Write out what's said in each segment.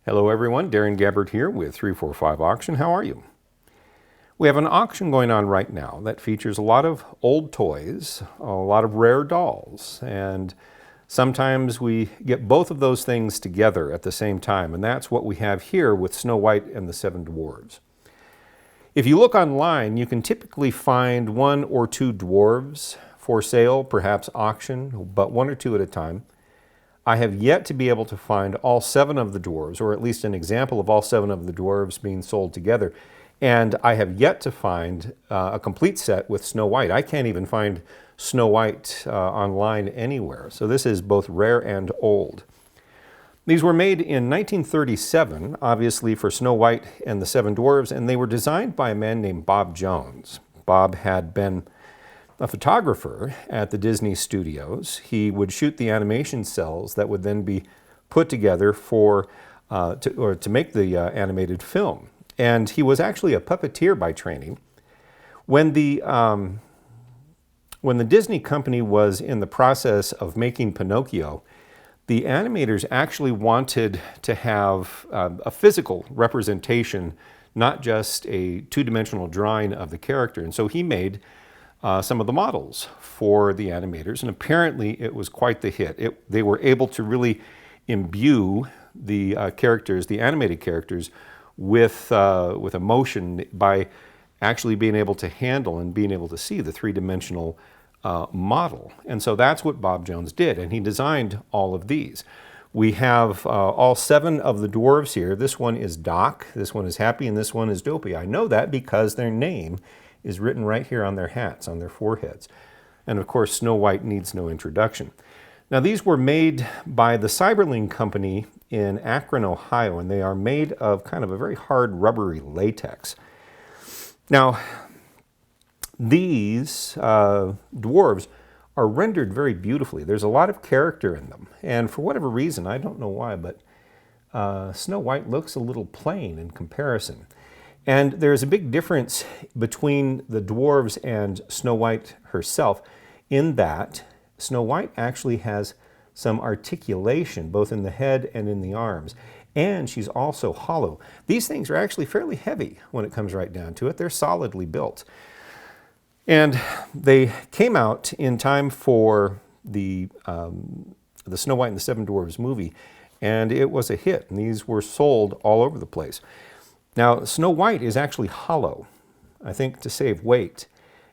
Hello everyone, Darren Gabbard here with 345 Auction. How are you? We have an auction going on right now that features a lot of old toys, a lot of rare dolls, and sometimes we get both of those things together at the same time, and that's what we have here with Snow White and the Seven Dwarves. If you look online, you can typically find one or two dwarves for sale, perhaps auction, but one or two at a time. I have yet to be able to find all seven of the dwarves, or at least an example of all seven of the dwarves being sold together. And I have yet to find a complete set with Snow White. I can't even find Snow White online anywhere. So this is both rare and old. These were made in 1937, obviously for Snow White and the Seven Dwarves, and they were designed by a man named Bob Jones. Bob had been a photographer at the Disney studios. He would shoot the animation cells that would then be put together to make the animated film. And he was actually a puppeteer by training. When the Disney company was in the process of making Pinocchio, the animators actually wanted to have a physical representation, not just a two-dimensional drawing of the character. And so he made some of the models for the animators, and apparently it was quite the hit. They were able to really imbue the characters, the animated characters, with emotion by actually being able to handle and being able to see the three-dimensional model. And so that's what Bob Jones did, and he designed all of these. We have all seven of the dwarves here. This one is Doc, this one is Happy, and this one is Dopey. I know that because their name is written right here on their hats, on their foreheads. And of course, Snow White needs no introduction. Now, these were made by the Seiberling company in Akron, Ohio, and they are made of kind of a very hard rubbery latex. Now, these dwarves are rendered very beautifully. There's a lot of character in them, and for whatever reason, I don't know why, but Snow White looks a little plain in comparison. And there's a big difference between the dwarves and Snow White herself in that Snow White actually has some articulation both in the head and in the arms. And she's also hollow. These things are actually fairly heavy when it comes right down to it. They're solidly built. And they came out in time for the Snow White and the Seven Dwarves movie, and it was a hit. And these were sold all over the place. Now, Snow White is actually hollow, I think to save weight.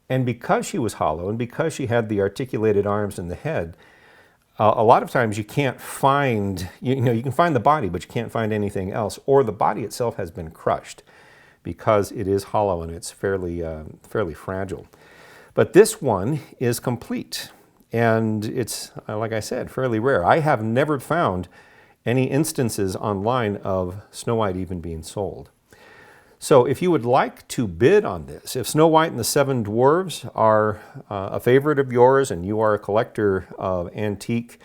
And because she was hollow and because she had the articulated arms and the head, a lot of times you can't find, you can find the body, but you can't find anything else. Or the body itself has been crushed because it is hollow and it's fairly fragile. But this one is complete. And it's, like I said, fairly rare. I have never found any instances online of Snow White even being sold. So if you would like to bid on this, if Snow White and the Seven Dwarves are a favorite of yours and you are a collector of antique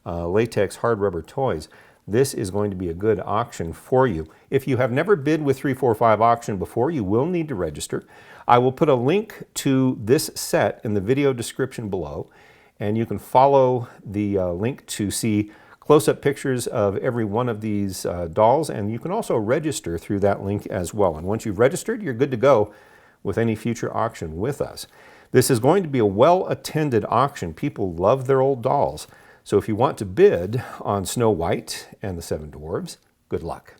latex hard rubber toys, this is going to be a good auction for you. If you have never bid with 345 Auction before, you will need to register. I will put a link to this set in the video description below, and you can follow the link to see close-up pictures of every one of these dolls, and you can also register through that link as well. And once you've registered, you're good to go with any future auction with us. This is going to be a well-attended auction. People love their old dolls. So if you want to bid on Snow White and the Seven Dwarves, good luck.